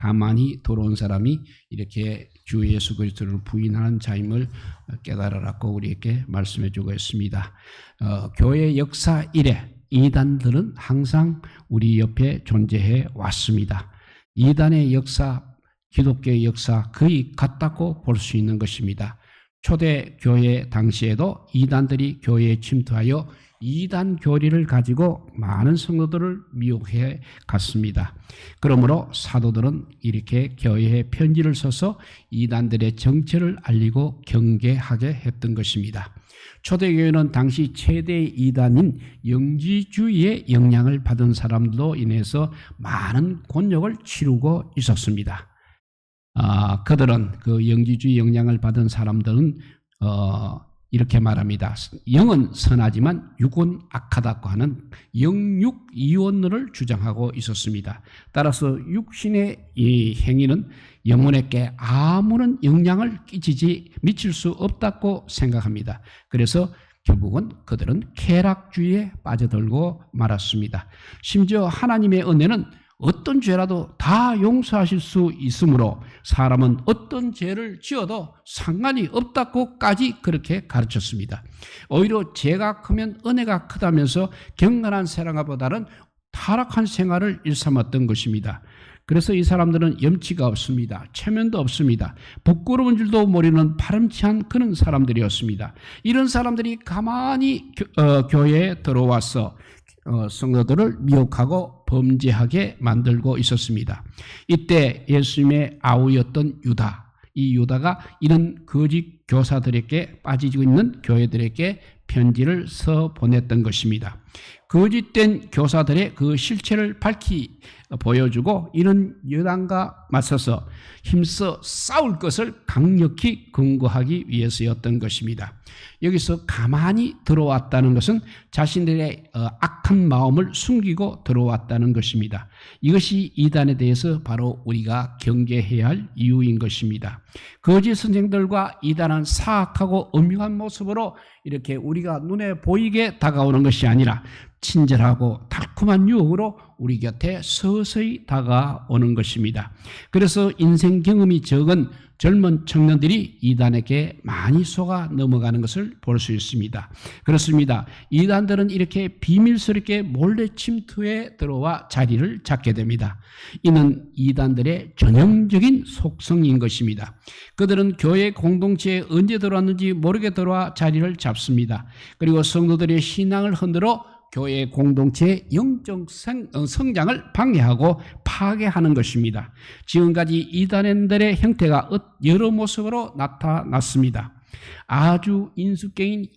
가만히 들어온 사람이 이렇게 주 예수 그리스도를 부인하는 자임을 깨달으라고 우리에게 말씀해 주고 있습니다. 교회 역사 이래 이단들은 항상 우리 옆에 존재해 왔습니다. 이단의 역사, 기독교의 역사 거의 같다고 볼 수 있는 것입니다. 초대 교회 당시에도 이단들이 교회에 침투하여 이단 교리를 가지고 많은 성도들을 미혹해 갔습니다. 그러므로 사도들은 이렇게 교회에 편지를 써서 이단들의 정체를 알리고 경계하게 했던 것입니다. 초대교회는 당시 최대의 이단인 영지주의의 영향을 받은 사람들로 인해서 많은 곤욕을 치르고 있었습니다. 그들은 그 영지주의 영향을 받은 사람들은 이렇게 말합니다. 영은 선하지만 육은 악하다고 하는 영육이원론을 주장하고 있었습니다. 따라서 육신의 이 행위는 영혼에게 아무런 영향을 미칠 수 없다고 생각합니다. 그래서 결국은 그들은 쾌락주의에 빠져들고 말았습니다. 심지어 하나님의 은혜는 어떤 죄라도 다 용서하실 수 있으므로 사람은 어떤 죄를 지어도 상관이 없다고까지 그렇게 가르쳤습니다. 오히려 죄가 크면 은혜가 크다면서 경건한 생활보다는 타락한 생활을 일삼았던 것입니다. 그래서 이 사람들은 염치가 없습니다. 체면도 없습니다. 부끄러운 줄도 모르는 파렴치한 그런 사람들이었습니다. 이런 사람들이 가만히 교회에 들어와서 성도들을 미혹하고 범죄하게 만들고 있었습니다. 이때 예수님의 아우였던 유다, 이 유다가 이런 거짓 교사들에게 빠지고 있는 교회들에게 편지를 써 보냈던 것입니다. 거짓된 교사들의 그 실체를 밝히 보여주고 이런 여당과 맞서서 힘써 싸울 것을 강력히 근거하기 위해서였던 것입니다. 여기서 가만히 들어왔다는 것은 자신들의 악한 마음을 숨기고 들어왔다는 것입니다. 이것이 이단에 대해서 바로 우리가 경계해야 할 이유인 것입니다. 거짓 선생들과 이단은 사악하고 엄흉한 모습으로 이렇게 우리가 눈에 보이게 다가오는 것이 아니라 친절하고 달콤한 유혹으로 우리 곁에 서서히 다가오는 것입니다. 그래서 인생 경험이 적은 젊은 청년들이 이단에게 많이 속아 넘어가는 것을 볼 수 있습니다. 그렇습니다. 이단들은 이렇게 비밀스럽게 몰래 침투해 들어와 자리를 잡게 됩니다. 이는 이단들의 전형적인 속성인 것입니다. 그들은 교회 공동체에 언제 들어왔는지 모르게 들어와 자리를 잡습니다. 그리고 성도들의 신앙을 흔들어 교회 공동체의 영적 성장을 방해하고 파괴하는 것입니다. 지금까지 이단들의 형태가 여러 모습으로 나타났습니다. 아주 인수적인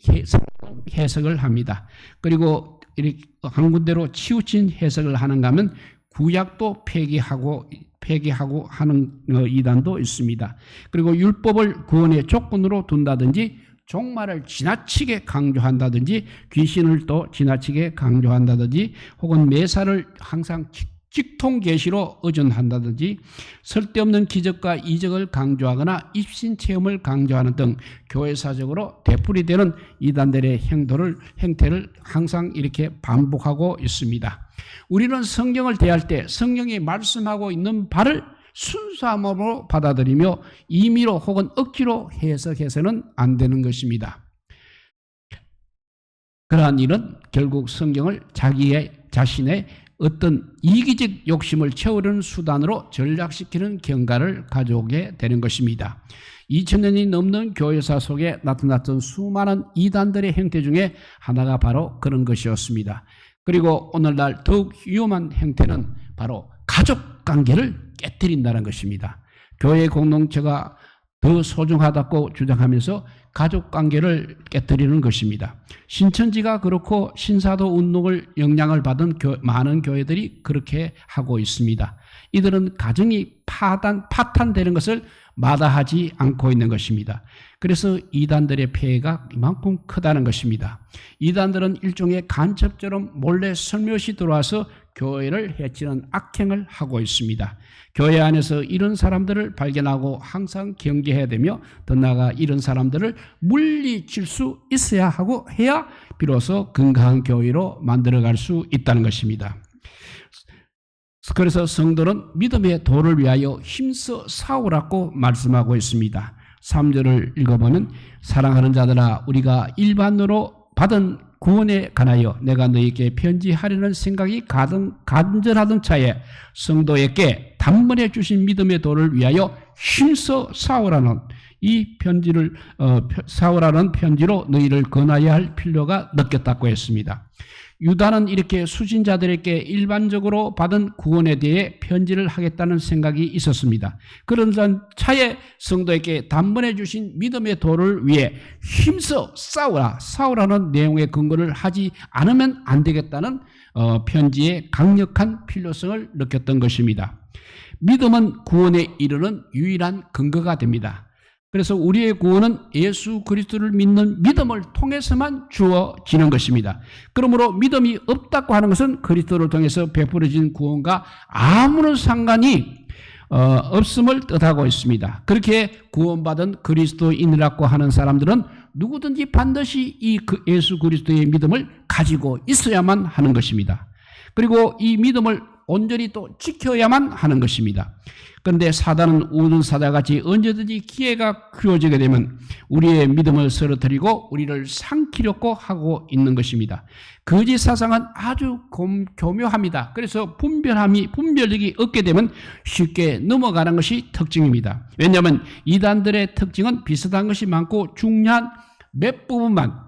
해석을 합니다. 그리고 이렇게 한 군데로 치우친 해석을 하는가 하면 구약도 폐기하고 하는 이단도 있습니다. 그리고 율법을 구원의 조건으로 둔다든지 종말을 지나치게 강조한다든지 귀신을 또 지나치게 강조한다든지 혹은 매사를 항상 직통계시로 의존한다든지 쓸데없는 기적과 이적을 강조하거나 입신체험을 강조하는 등 교회사적으로 되풀이되는 이단들의 행태를 항상 이렇게 반복하고 있습니다. 우리는 성경을 대할 때 성경이 말씀하고 있는 바를 순수함으로 받아들이며 임의로 혹은 억지로 해석해서는 안 되는 것입니다. 그러한 일은 결국 성경을 자신의 어떤 이기적 욕심을 채우려는 수단으로 전락시키는 경과를 가져오게 되는 것입니다. 2000년이 넘는 교회사 속에 나타났던 수많은 이단들의 형태 중에 하나가 바로 그런 것이었습니다. 그리고 오늘날 더욱 위험한 형태는 바로 가족관계를 깨뜨린다는 것입니다. 교회 공동체가 더 소중하다고 주장하면서 가족관계를 깨뜨리는 것입니다. 신천지가 그렇고 신사도 운동을 영향을 받은 많은 교회들이 그렇게 하고 있습니다. 이들은 가정이 파탄되는 것을 마다하지 않고 있는 것입니다. 그래서 이단들의 폐해가 이만큼 크다는 것입니다. 이단들은 일종의 간첩처럼 몰래 슬며시 들어와서 교회를 해치는 악행을 하고 있습니다. 교회 안에서 이런 사람들을 발견하고 항상 경계해야 되며 더 나아가 이런 사람들을 물리칠 수 있어야 하고 해야 비로소 건강한 교회로 만들어갈 수 있다는 것입니다. 그래서 성도는 믿음의 도를 위하여 힘써 싸우라고 말씀하고 있습니다. 3절을 읽어보면 사랑하는 자들아 우리가 일반으로 받은 구원에 관하여 내가 너희에게 편지하려는 생각이 간절하던 차에 성도에게 단번에 주신 믿음의 도를 위하여 힘써 싸우라는 이 편지를 싸우라는 편지로 너희를 권하여야 할 필요가 느꼈다고 했습니다. 유다는 이렇게 수신자들에게 일반적으로 받은 구원에 대해 편지를 하겠다는 생각이 있었습니다. 그런 차에 성도에게 단번에 주신 믿음의 도를 위해 힘써 싸우라는 내용의 근거를 하지 않으면 안 되겠다는 편지의 강력한 필요성을 느꼈던 것입니다. 믿음은 구원에 이르는 유일한 근거가 됩니다. 그래서 우리의 구원은 예수 그리스도를 믿는 믿음을 통해서만 주어지는 것입니다. 그러므로 믿음이 없다고 하는 것은 그리스도를 통해서 베풀어진 구원과 아무런 상관이 없음을 뜻하고 있습니다. 그렇게 구원받은 그리스도인이라고 하는 사람들은 누구든지 반드시 이 예수 그리스도의 믿음을 가지고 있어야만 하는 것입니다. 그리고 이 믿음을 온전히 또 지켜야만 하는 것입니다. 그런데 사단은 우는 사자같이 언제든지 기회가 주어지게 되면 우리의 믿음을 쓰러뜨리고 우리를 삼키려고 하고 있는 것입니다. 거짓 사상은 아주 교묘합니다. 그래서 분별력이 없게 되면 쉽게 넘어가는 것이 특징입니다. 왜냐하면 이단들의 특징은 비슷한 것이 많고 중요한 몇 부분만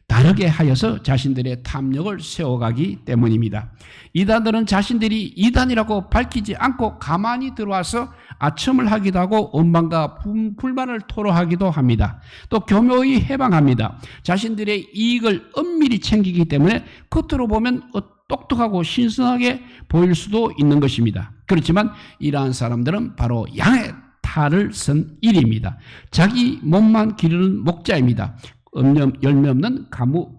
다르게 하여서 자신들의 탐욕을 세워가기 때문입니다. 이단들은 자신들이 이단이라고 밝히지 않고 가만히 들어와서 아첨을 하기도 하고 원망과 불만을 토로하기도 합니다. 또 교묘히 해방합니다. 자신들의 이익을 엄밀히 챙기기 때문에 겉으로 보면 똑똑하고 신선하게 보일 수도 있는 것입니다. 그렇지만 이러한 사람들은 바로 양의 탈을 쓴 일입니다. 자기 몸만 기르는 목자입니다. 열매 없는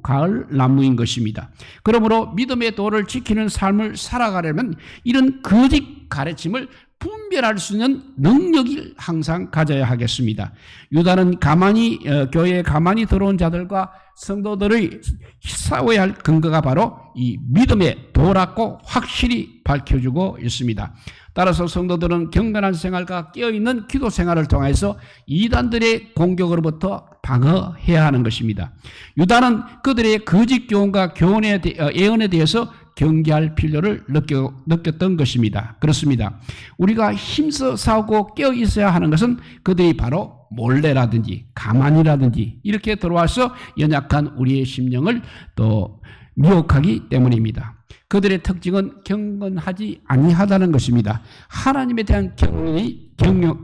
가을 나무인 것입니다. 그러므로 믿음의 도를 지키는 삶을 살아가려면 이런 거짓 가르침을 분별할 수 있는 능력을 항상 가져야 하겠습니다. 유다는 교회에 가만히 들어온 자들과 성도들의 싸워야 할 근거가 바로 이 믿음의 도라고 확실히 밝혀주고 있습니다. 따라서 성도들은 경건한 생활과 깨어있는 기도 생활을 통해서 이단들의 공격으로부터 방어해야 하는 것입니다. 유다는 그들의 거짓 교훈과 예언에 대해서 경계할 필요를 느꼈던 것입니다. 그렇습니다. 우리가 힘써 싸우고 깨어 있어야 하는 것은 그들이 바로 몰래라든지 가만히라든지 이렇게 들어와서 연약한 우리의 심령을 또 미혹하기 때문입니다. 그들의 특징은 경건하지 아니하다는 것입니다. 하나님에 대한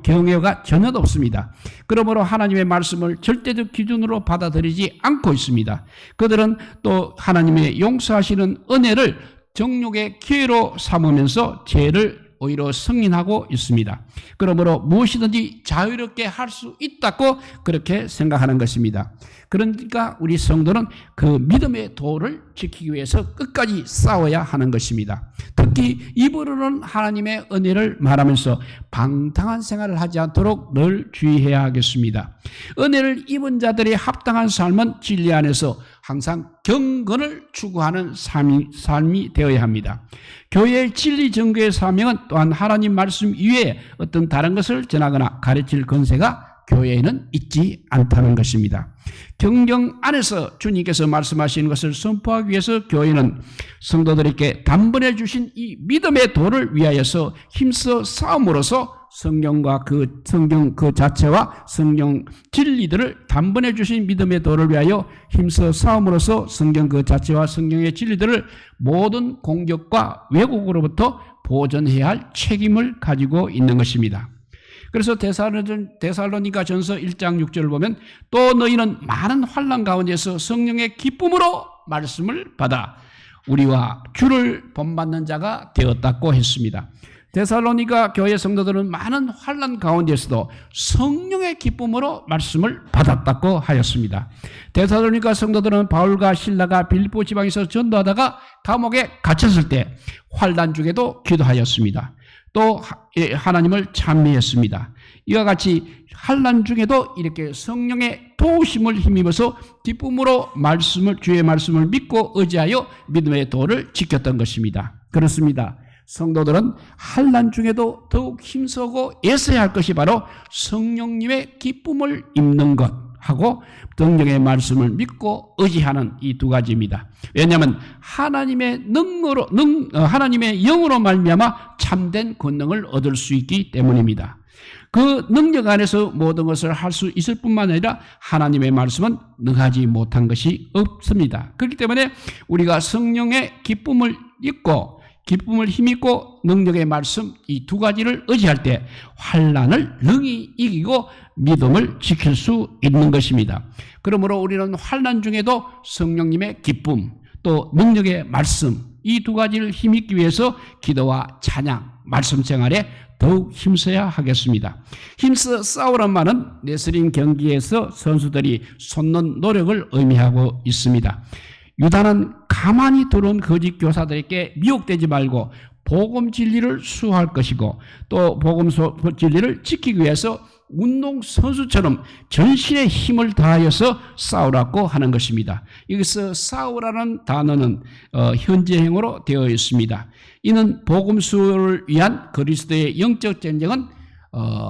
경외가 전혀 없습니다. 그러므로 하나님의 말씀을 절대적 기준으로 받아들이지 않고 있습니다. 그들은 또 하나님의 용서하시는 은혜를 정욕의 기회로 삼으면서 죄를 오히려 승인하고 있습니다. 그러므로 무엇이든지 자유롭게 할 수 있다고 그렇게 생각하는 것입니다. 그러니까 우리 성도는 그 믿음의 도를 지키기 위해서 끝까지 싸워야 하는 것입니다. 특히 입으로는 하나님의 은혜를 말하면서 방탕한 생활을 하지 않도록 늘 주의해야 하겠습니다. 은혜를 입은 자들의 합당한 삶은 진리 안에서 항상 경건을 추구하는 삶이 되어야 합니다. 교회의 진리 전교의 사명은 또한 하나님 말씀 이외에 어떤 다른 것을 전하거나 가르칠 권세가 교회에는 있지 않다는 것입니다. 경경 안에서 주님께서 말씀하시는 것을 선포하기 위해서 교회는 성도들에게 단번에 주신 이 믿음의 도를 위하여서 힘써 싸움으로써 성경과 성경 그 자체와 성경 진리들을 단번에 주신 믿음의 도를 위하여 힘써 싸움으로써 성경 그 자체와 성경의 진리들을 모든 공격과 왜곡으로부터 보존해야 할 책임을 가지고 있는 것입니다. 그래서 데살로니가 전서 1장 6절을 보면 또 너희는 많은 환난 가운데서 성령의 기쁨으로 말씀을 받아 우리와 주를 본받는 자가 되었다고 했습니다. 데살로니가 교회 성도들은 많은 환난 가운데서도 성령의 기쁨으로 말씀을 받았다고 하였습니다. 데살로니가 성도들은 바울과 실라가 빌립보 지방에서 전도하다가 감옥에 갇혔을 때 환난 중에도 기도하였습니다. 또 하나님을 찬미했습니다. 이와 같이 환난 중에도 이렇게 성령의 도우심을 힘입어서 기쁨으로 주의 말씀을 믿고 의지하여 믿음의 도를 지켰던 것입니다. 그렇습니다. 성도들은 환난 중에도 더욱 힘쓰고 애써야 할 것이 바로 성령님의 기쁨을 입는 것 하고 성령의 말씀을 믿고 의지하는 이 두 가지입니다. 왜냐하면 하나님의 하나님의 영으로 말미암아 참된 권능을 얻을 수 있기 때문입니다. 그 능력 안에서 모든 것을 할 수 있을 뿐만 아니라 하나님의 말씀은 능하지 못한 것이 없습니다. 그렇기 때문에 우리가 성령의 기쁨을 입고 기쁨을 힘입고 능력의 말씀 이 두 가지를 의지할 때 환난을 능히 이기고 믿음을 지킬 수 있는 것입니다. 그러므로 우리는 환난 중에도 성령님의 기쁨 또 능력의 말씀 이 두 가지를 힘입기 위해서 기도와 찬양, 말씀 생활에 더욱 힘써야 하겠습니다. 힘써 싸우란 말은 레슬링 경기에서 선수들이 솟는 노력을 의미하고 있습니다. 유다는 가만히 들어온 거짓 교사들에게 미혹되지 말고 복음 진리를 수호할 것이고 또 복음 진리를 지키기 위해서 운동선수처럼 전신의 힘을 다하여서 싸우라고 하는 것입니다. 여기서 싸우라는 단어는 현재형으로 되어 있습니다. 이는 복음 수호를 위한 그리스도의 영적 전쟁은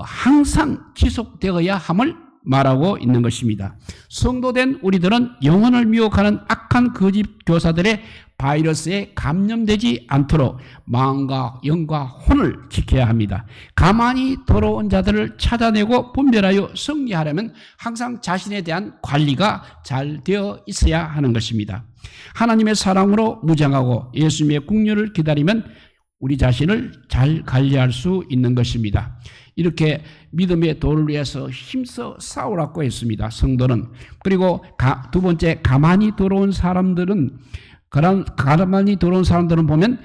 항상 지속되어야 함을 말하고 있는 것입니다. 성도된 우리들은 영혼을 미혹하는 악한 거짓 교사들의 바이러스에 감염되지 않도록 마음과 영과 혼을 지켜야 합니다. 가만히 돌아온 자들을 찾아내고 분별하여 승리하려면 항상 자신에 대한 관리가 잘 되어 있어야 하는 것입니다. 하나님의 사랑으로 무장하고 예수님의 국률을 기다리면 우리 자신을 잘 관리할 수 있는 것입니다. 이렇게 믿음의 도를 위해서 힘써 싸우라고 했습니다. 성도는. 그리고 두 번째 가만히 돌아온 사람들은 보면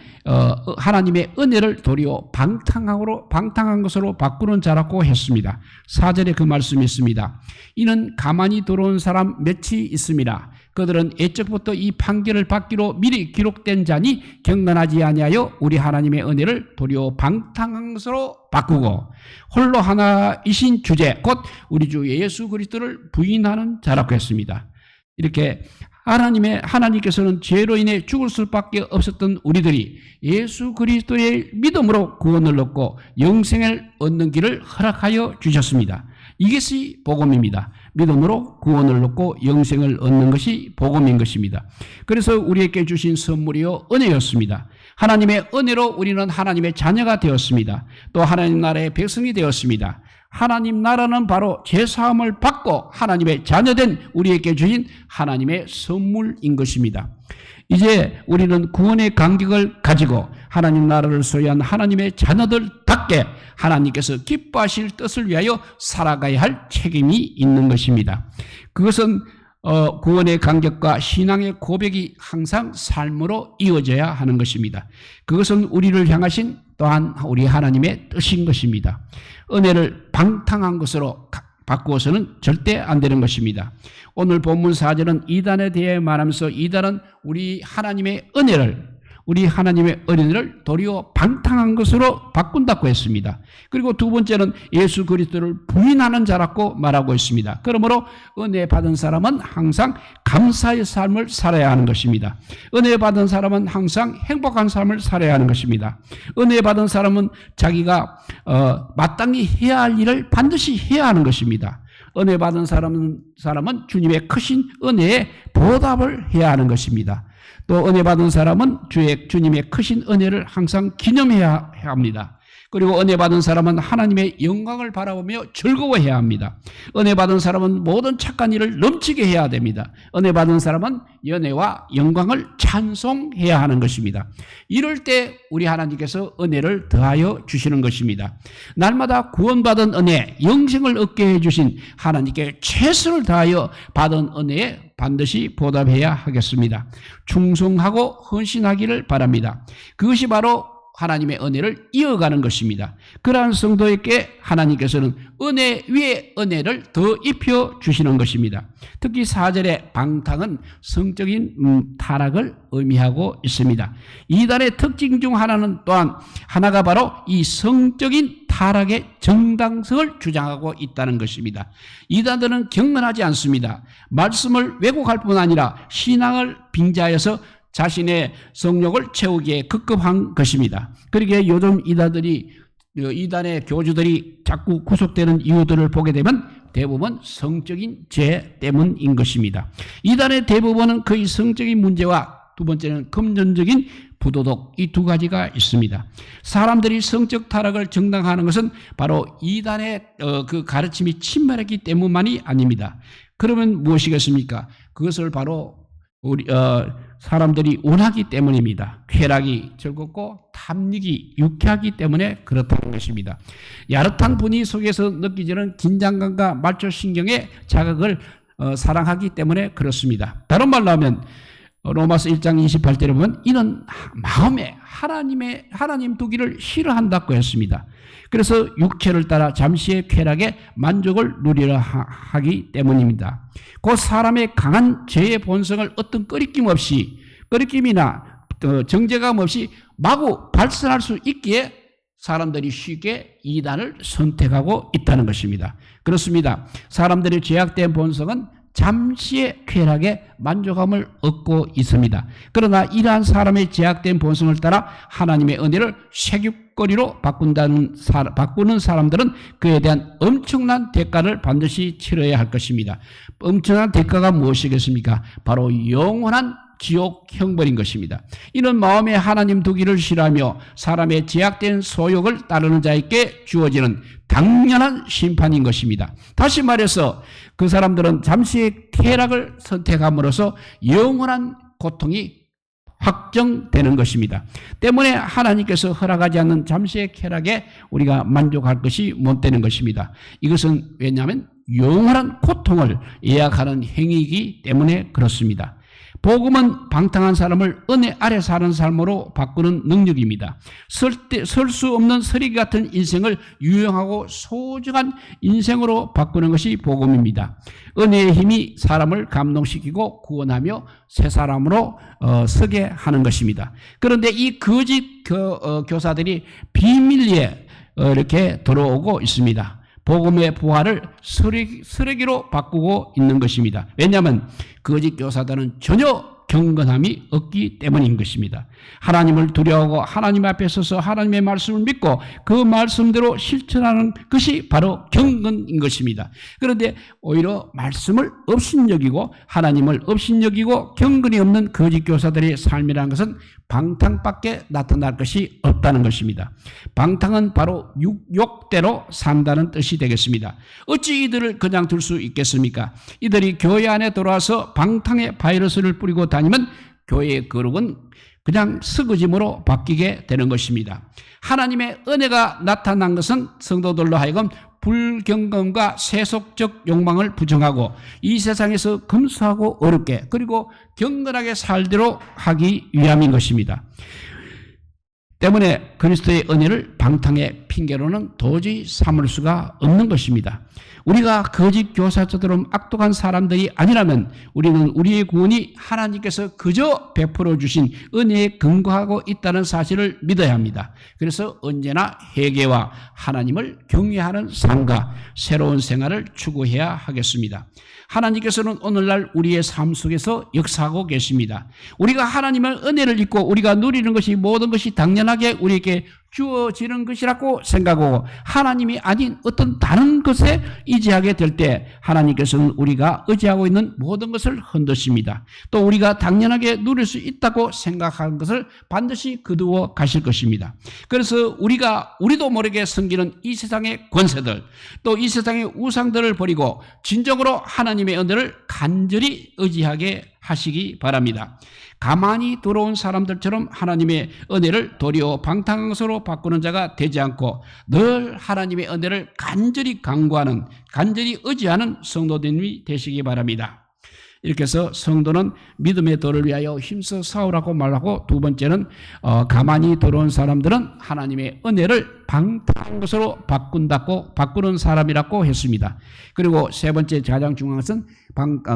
하나님의 은혜를 도리어 방탕한 것으로 바꾸는 자라고 했습니다. 4절에 그 말씀이 있습니다. 이는 가만히 돌아온 사람 몇이 있습니다. 그들은 애적부터 이 판결을 받기로 미리 기록된 자니 경건하지 아니하여 우리 하나님의 은혜를 도리어 방탕한 것으로 바꾸고 홀로 하나이신 주제 곧 우리 주 예수 그리스도를 부인하는 자라고 했습니다. 이렇게 하나님께서는 죄로 인해 죽을 수밖에 없었던 우리들이 예수 그리스도의 믿음으로 구원을 얻고 영생을 얻는 길을 허락하여 주셨습니다. 이것이 복음입니다. 믿음으로 구원을 얻고 영생을 얻는 것이 복음인 것입니다. 그래서 우리에게 주신 선물이요 은혜였습니다. 하나님의 은혜로 우리는 하나님의 자녀가 되었습니다. 또 하나님 나라의 백성이 되었습니다. 하나님 나라는 바로 죄사함을 받고 하나님의 자녀된 우리에게 주신 하나님의 선물인 것입니다. 이제 우리는 구원의 간격을 가지고 하나님 나라를 소유한 하나님의 자녀들답게 하나님께서 기뻐하실 뜻을 위하여 살아가야 할 책임이 있는 것입니다. 그것은 구원의 간격과 신앙의 고백이 항상 삶으로 이어져야 하는 것입니다. 그것은 우리를 향하신 또한 우리 하나님의 뜻인 것입니다. 은혜를 방탕한 것으로 바꾸어서는 절대 안 되는 것입니다. 오늘 본문 4절은 이단에 대해 말하면서 이단은 우리 하나님의 은혜를 도리어 방탕한 것으로 바꾼다고 했습니다. 그리고 두 번째는 예수 그리스도를 부인하는 자라고 말하고 있습니다. 그러므로 은혜 받은 사람은 항상 감사의 삶을 살아야 하는 것입니다. 은혜 받은 사람은 항상 행복한 삶을 살아야 하는 것입니다. 은혜 받은 사람은 자기가 마땅히 해야 할 일을 반드시 해야 하는 것입니다. 은혜 받은 사람은 주님의 크신 은혜에 보답을 해야 하는 것입니다. 또 은혜 받은 사람은 주님의 크신 은혜를 항상 기념해야 합니다. 그리고 은혜 받은 사람은 하나님의 영광을 바라보며 즐거워해야 합니다. 은혜 받은 사람은 모든 착한 일을 넘치게 해야 됩니다. 은혜 받은 사람은 연애와 영광을 찬송해야 하는 것입니다. 이럴 때 우리 하나님께서 은혜를 더하여 주시는 것입니다. 날마다 구원받은 은혜, 영생을 얻게 해주신 하나님께 최선을 다하여 받은 은혜에 반드시 보답해야 하겠습니다. 충성하고 헌신하기를 바랍니다. 그것이 바로 하나님의 은혜를 이어가는 것입니다. 그러한 성도에게 하나님께서는 은혜 위에 은혜를 더 입혀 주시는 것입니다. 특히 4절의 방탕은 성적인 타락을 의미하고 있습니다. 이단의 특징 중 하나가 바로 이 성적인 타락의 정당성을 주장하고 있다는 것입니다. 이단들은 경건하지 않습니다. 말씀을 왜곡할 뿐 아니라 신앙을 빙자해서 자신의 성욕을 채우기에 급급한 것입니다. 그러기에 요즘 이단의 교주들이 자꾸 구속되는 이유들을 보게 되면 대부분 성적인 죄 때문인 것입니다. 이단의 대부분은 거의 성적인 문제와 두 번째는 금전적인 부도덕, 이 두 가지가 있습니다. 사람들이 성적 타락을 정당화하는 것은 바로 이단의 그 가르침이 침몰했기 때문만이 아닙니다. 그러면 무엇이겠습니까? 그것을 바로 우리 사람들이 원하기 때문입니다. 쾌락이 즐겁고 탐닉이 유쾌하기 때문에 그렇다는 것입니다. 야릇한 분위기 속에서 느끼지는 긴장감과 말초신경의 자극을 사랑하기 때문에 그렇습니다. 다른 말로 하면 로마서 1장 28절에 보면 이는 마음에 하나님 두기를 싫어한다고 했습니다. 그래서 육체를 따라 잠시의 쾌락에 만족을 누리려 하기 때문입니다. 그 사람의 강한 죄의 본성을 어떤 꺼리낌이나 정죄감 없이 마구 발산할 수 있기에 사람들이 쉽게 이단을 선택하고 있다는 것입니다. 그렇습니다. 사람들의 죄악된 본성은 잠시의 쾌락에 만족함을 얻고 있습니다. 그러나 이러한 사람의 제약된 본성을 따라 하나님의 은혜를 세균거리로 바꾸는 사람들은 그에 대한 엄청난 대가를 반드시 치러야 할 것입니다. 엄청난 대가가 무엇이겠습니까? 바로 영원한 지옥 형벌인 것입니다. 이는 마음에 하나님 두기를 싫어하며 사람의 제약된 소욕을 따르는 자에게 주어지는 당연한 심판인 것입니다. 다시 말해서 그 사람들은 잠시의 쾌락을 선택함으로써 영원한 고통이 확정되는 것입니다. 때문에 하나님께서 허락하지 않는 잠시의 쾌락에 우리가 만족할 것이 못 되는 것입니다. 이것은 왜냐하면 영원한 고통을 예약하는 행위이기 때문에 그렇습니다. 복음은 방탕한 사람을 은혜 아래 사는 삶으로 바꾸는 능력입니다. 설 수 없는 서리 같은 인생을 유용하고 소중한 인생으로 바꾸는 것이 복음입니다. 은혜의 힘이 사람을 감동시키고 구원하며 새 사람으로 서게 하는 것입니다. 그런데 이 거짓 교사들이 비밀리에 이렇게 들어오고 있습니다. 복음의 부활을 쓰레기로 바꾸고 있는 것입니다. 왜냐하면 거짓 교사들은 전혀 경건함이 없기 때문인 것입니다. 하나님을 두려워하고 하나님 앞에 서서 하나님의 말씀을 믿고 그 말씀대로 실천하는 것이 바로 경건인 것입니다. 그런데 오히려 말씀을 업신여기고 하나님을 업신여기고 경건이 없는 거짓 교사들의 삶이라는 것은 방탕밖에 나타날 것이 없다는 것입니다. 방탕은 바로 욕대로 산다는 뜻이 되겠습니다. 어찌 이들을 그냥 둘 수 있겠습니까? 이들이 교회 안에 들어와서 방탕의 바이러스를 뿌리고 다니면 교회의 거룩은 그냥 스그짐으로 바뀌게 되는 것입니다. 하나님의 은혜가 나타난 것은 성도들로 하여금 불경건과 세속적 욕망을 부정하고 이 세상에서 검소하고 어렵게 그리고 경건하게 살도록 하기 위함인 것입니다. 때문에 그리스도의 은혜를 방탕의 핑계로는 도저히 삼을 수가 없는 것입니다. 우리가 거짓 교사처럼 악독한 사람들이 아니라면 우리는 우리의 구원이 하나님께서 그저 베풀어 주신 은혜에 근거하고 있다는 사실을 믿어야 합니다. 그래서 언제나 회개와 하나님을 경외하는 삶과 새로운 생활을 추구해야 하겠습니다. 하나님께서는 오늘날 우리의 삶 속에서 역사하고 계십니다. 우리가 하나님의 은혜를 입고 우리가 누리는 것이 모든 것이 당연하게 우리에게 주어지는 것이라고 생각하고 하나님이 아닌 어떤 다른 것에 의지하게 될 때 하나님께서는 우리가 의지하고 있는 모든 것을 흔드십니다. 또 우리가 당연하게 누릴 수 있다고 생각하는 것을 반드시 거두어 가실 것입니다. 그래서 우리도 모르게 섬기는 이 세상의 권세들 또 이 세상의 우상들을 버리고 진정으로 하나님의 은혜를 간절히 의지하게 하시기 바랍니다. 가만히 들어온 사람들처럼 하나님의 은혜를 도리어 방탕한 것으로 바꾸는 자가 되지 않고 늘 하나님의 은혜를 간절히 간구하는 간절히 의지하는 성도님이 되시기 바랍니다. 이렇게 해서 성도는 믿음의 도를 위하여 힘써 싸우라고 말하고 두 번째는 가만히 들어온 사람들은 하나님의 은혜를 방탕한 것으로 바꾸는 사람이라고 했습니다. 그리고 세 번째 가장 중요한 것은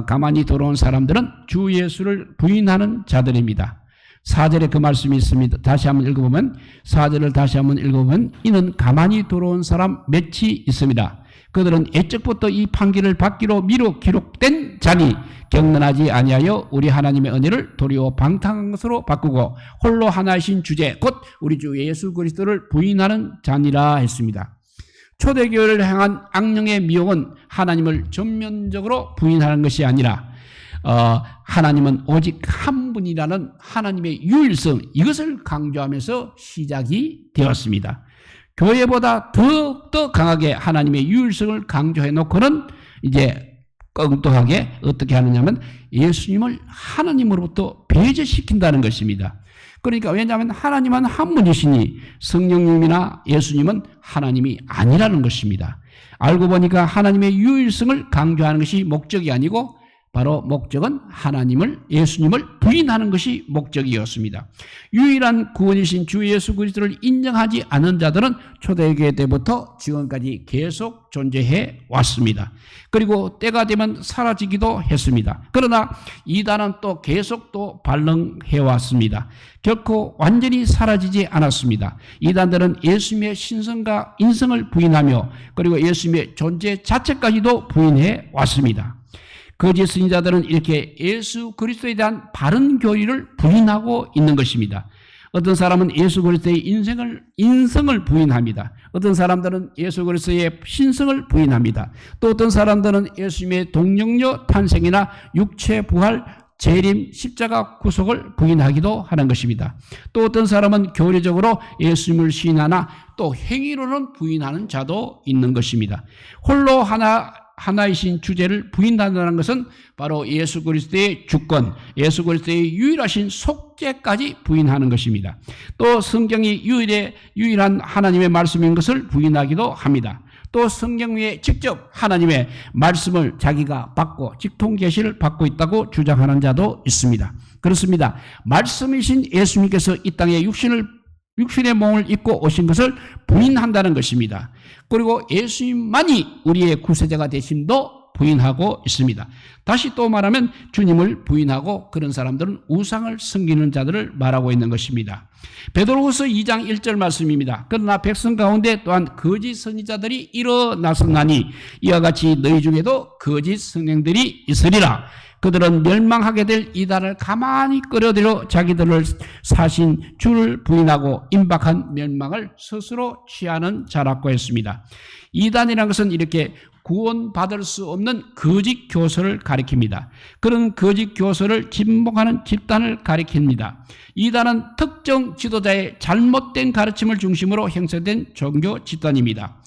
가만히 들어온 사람들은 주 예수를 부인하는 자들입니다. 4절에 그 말씀이 있습니다. 다시 한번 읽어보면 4절을 다시 한번 읽어보면 이는 가만히 들어온 사람 몇이 있습니다. 그들은 애적부터 이 판기를 받기로 미루 기록된 자니 경건하지 아니하여 우리 하나님의 은혜를 도리어 방탕한 것으로 바꾸고 홀로 하나이신 주제 곧 우리 주 예수 그리스도를 부인하는 자니라 했습니다. 초대교회를 향한 악령의 미혹은 하나님을 전면적으로 부인하는 것이 아니라 하나님은 오직 한 분이라는 하나님의 유일성, 이것을 강조하면서 시작이 되었습니다. 교회보다 더욱더 강하게 하나님의 유일성을 강조해 놓고는 이제 엉뚱하게 어떻게 하느냐면 예수님을 하나님으로부터 배제시킨다는 것입니다. 그러니까 왜냐하면 하나님은 한 분이시니 성령님이나 예수님은 하나님이 아니라는 것입니다. 알고 보니까 하나님의 유일성을 강조하는 것이 목적이 아니고 바로 목적은 하나님을, 예수님을 부인하는 것이 목적이었습니다. 유일한 구원이신 주 예수 그리스도를 인정하지 않은 자들은 초대교회 때부터 지금까지 계속 존재해 왔습니다. 그리고 때가 되면 사라지기도 했습니다. 그러나 이단은 또 계속 또 발령해 왔습니다. 결코 완전히 사라지지 않았습니다. 이단들은 예수님의 신성과 인성을 부인하며 그리고 예수님의 존재 자체까지도 부인해 왔습니다. 거짓 선지자들은 이렇게 예수 그리스도에 대한 바른 교리를 부인하고 있는 것입니다. 어떤 사람은 예수 그리스도의 인성을 부인합니다. 어떤 사람들은 예수 그리스도의 신성을 부인합니다. 또 어떤 사람들은 예수님의 동정녀 탄생이나 육체 부활, 재림, 십자가 구속을 부인하기도 하는 것입니다. 또 어떤 사람은 교리적으로 예수님을 시인하나 또 행위로는 부인하는 자도 있는 것입니다. 홀로 하나이신 주제를 부인한다는 것은 바로 예수 그리스도의 주권, 예수 그리스도의 유일하신 속죄까지 부인하는 것입니다. 또 성경이 유일한 하나님의 말씀인 것을 부인하기도 합니다. 또 성경 위에 직접 하나님의 말씀을 자기가 받고 직통 계시를 받고 있다고 주장하는 자도 있습니다. 그렇습니다. 말씀이신 예수님께서 이 땅에 육신의 몸을 입고 오신 것을 부인한다는 것입니다. 그리고 예수님만이 우리의 구세자가 되심도 부인하고 있습니다. 다시 또 말하면 주님을 부인하고 그런 사람들은 우상을 섬기는 자들을 말하고 있는 것입니다. 베드로후서 2장 1절 말씀입니다. 그러나 백성 가운데 또한 거짓 선지자들이 일어났으나니 이와 같이 너희 중에도 거짓 선생들이 있으리라. 그들은 멸망하게 될 이단을 가만히 끌어들여 자기들을 사신 주를 부인하고 임박한 멸망을 스스로 취하는 자라고 했습니다. 이단이라는 것은 이렇게 구원받을 수 없는 거짓 교서를 가리킵니다. 그런 거짓 교서를 진봉하는 집단을 가리킵니다. 이단은 특정 지도자의 잘못된 가르침을 중심으로 형성된 종교 집단입니다.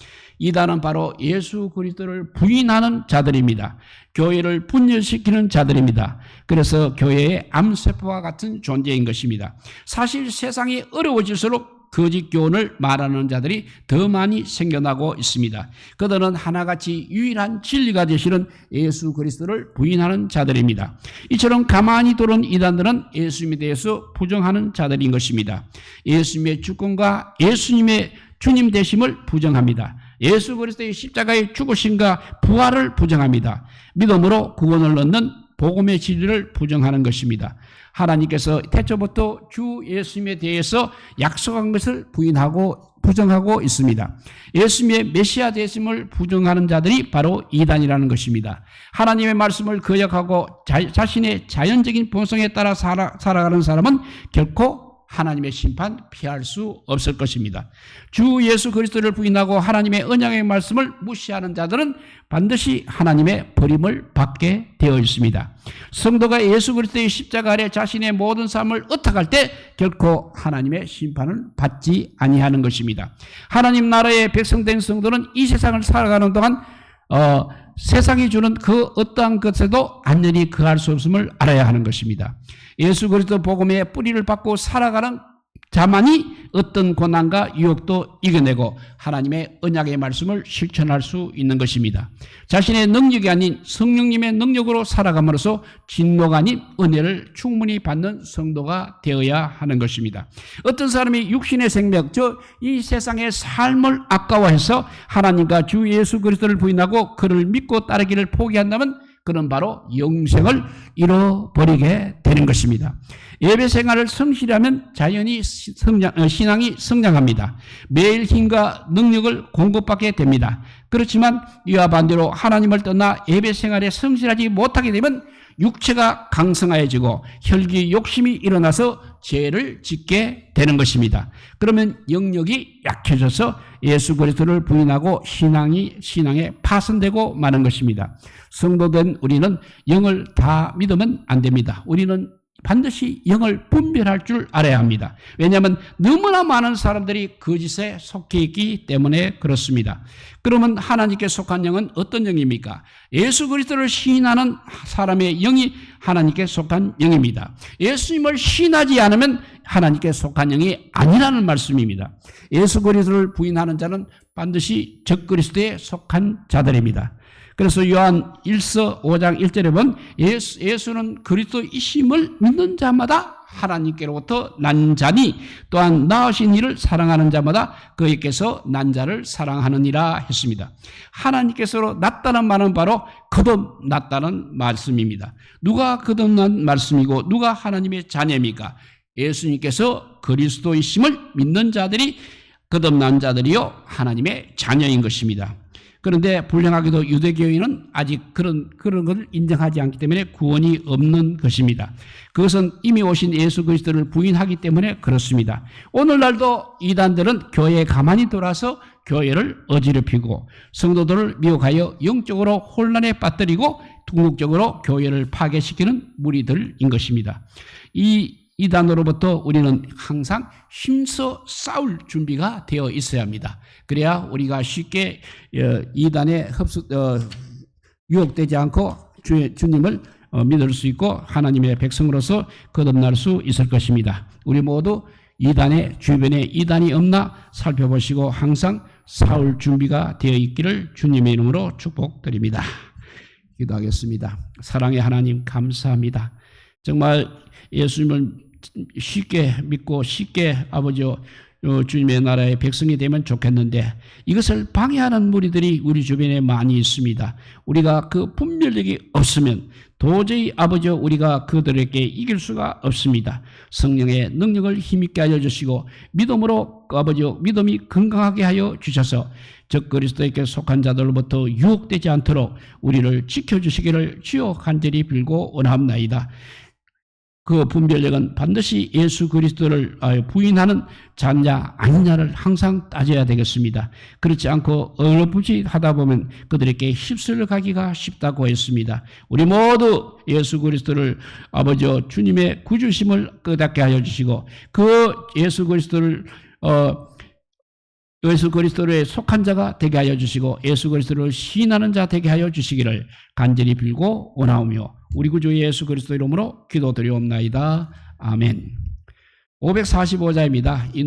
이단은 바로 예수 그리스도를 부인하는 자들입니다. 교회를 분열시키는 자들입니다. 그래서 교회의 암세포와 같은 존재인 것입니다. 사실 세상이 어려워질수록 거짓 교훈을 말하는 자들이 더 많이 생겨나고 있습니다. 그들은 하나같이 유일한 진리가 되시는 예수 그리스도를 부인하는 자들입니다. 이처럼 가만히 들어온 이단들은 예수님에 대해서 부정하는 자들인 것입니다. 예수님의 주권과 예수님의 주님 되심을 부정합니다. 예수 그리스도의 십자가의 죽으심과 부활을 부정합니다. 믿음으로 구원을 얻는 복음의 진리를 부정하는 것입니다. 하나님께서 태초부터 주 예수님에 대해서 약속한 것을 부정하고 있습니다. 예수님의 메시아 되심을 부정하는 자들이 바로 이단이라는 것입니다. 하나님의 말씀을 거역하고 자신의 자연적인 본성에 따라 살아가는 사람은 결코 하나님의 심판 피할 수 없을 것입니다. 주 예수 그리스도를 부인하고 하나님의 언약의 말씀을 무시하는 자들은 반드시 하나님의 버림을 받게 되어 있습니다. 성도가 예수 그리스도의 십자가 아래 자신의 모든 삶을 의탁할 때 결코 하나님의 심판을 받지 아니하는 것입니다. 하나님 나라의 백성된 성도는 이 세상을 살아가는 동안 세상이 주는 그 어떠한 것에도 안전히 거할 수 없음을 알아야 하는 것입니다. 예수 그리스도 복음의 뿌리를 받고 살아가는 자만이 어떤 고난과 유혹도 이겨내고 하나님의 언약의 말씀을 실천할 수 있는 것입니다. 자신의 능력이 아닌 성령님의 능력으로 살아감으로써 진노가 아닌 은혜를 충분히 받는 성도가 되어야 하는 것입니다. 어떤 사람이 육신의 생명, 이 세상의 삶을 아까워해서 하나님과 주 예수 그리스도를 부인하고 그를 믿고 따르기를 포기한다면 그는 바로 영생을 잃어버리게 되는 것입니다. 예배 생활을 성실히 하면 자연히 신앙이 성장합니다. 매일 힘과 능력을 공급받게 됩니다. 그렇지만 이와 반대로 하나님을 떠나 예배 생활에 성실하지 못하게 되면 육체가 강성해지고 혈기 욕심이 일어나서 죄를 짓게 되는 것입니다. 그러면 영역이 약해져서 예수 그리스도를 부인하고 신앙에 파손되고 마는 것입니다. 성도된 우리는 영을 다 믿으면 안 됩니다. 우리는 반드시 영을 분별할 줄 알아야 합니다. 왜냐하면 너무나 많은 사람들이 거짓에 속해 있기 때문에 그렇습니다. 그러면 하나님께 속한 영은 어떤 영입니까? 예수 그리스도를 시인하는 사람의 영이 하나님께 속한 영입니다. 예수님을 시인하지 않으면 하나님께 속한 영이 아니라는 말씀입니다. 예수 그리스도를 부인하는 자는 반드시 적그리스도에 속한 자들입니다. 그래서 요한 1서 5장 1절에 보면 예수는 그리스도이심을 믿는 자마다 하나님께로부터 난 자니 또한 낳으신 이를 사랑하는 자마다 그에게서 난 자를 사랑하느니라 했습니다. 하나님께서 낳다는 말은 바로 거듭났다는 말씀입니다. 누가 거듭난 말씀이고 누가 하나님의 자녀입니까? 예수님께서 그리스도이심을 믿는 자들이 거듭난 자들이요 하나님의 자녀인 것입니다. 그런데 불행하게도 유대교인은 아직 그런 것을 인정하지 않기 때문에 구원이 없는 것입니다. 그것은 이미 오신 예수 그리스도를 부인하기 때문에 그렇습니다. 오늘날도 이단들은 교회에 가만히 돌아서 교회를 어지럽히고 성도들을 미혹하여 영적으로 혼란에 빠뜨리고 궁극적으로 교회를 파괴시키는 무리들인 것입니다. 이단으로부터 우리는 항상 힘써 싸울 준비가 되어 있어야 합니다. 그래야 우리가 쉽게 이단에 유혹되지 않고 주님을 믿을 수 있고 하나님의 백성으로서 거듭날 수 있을 것입니다. 우리 모두 이단의 주변에 이단이 없나 살펴보시고 항상 싸울 준비가 되어 있기를 주님의 이름으로 축복드립니다. 기도하겠습니다. 사랑의 하나님 감사합니다. 정말 예수님을 쉽게 믿고 쉽게 아버지 주님의 나라의 백성이 되면 좋겠는데 이것을 방해하는 무리들이 우리 주변에 많이 있습니다. 우리가 그 분별력이 없으면 도저히 아버지 우리가 그들에게 이길 수가 없습니다. 성령의 능력을 힘있게 하여 주시고 믿음으로 아버지 믿음이 건강하게 하여 주셔서 적그리스도에게 속한 자들로부터 유혹되지 않도록 우리를 지켜주시기를 주여 간절히 빌고 원합나이다. 그 분별력은 반드시 예수 그리스도를 부인하는 자냐 아니냐를 항상 따져야 되겠습니다. 그렇지 않고 얼버무리하다 보면 그들에게 휩쓸려 가기가 쉽다고 했습니다. 우리 모두 예수 그리스도를 아버지 주님의 구주심을 깨닫게 하여 주시고 그 예수 그리스도에 속한 자가 되게 하여 주시고 예수 그리스도를 시인하는 자 되게 하여 주시기를 간절히 빌고 원하오며 우리 구주 예수 그리스도 이름으로 기도드리옵나이다. 아멘. 545자입니다. 이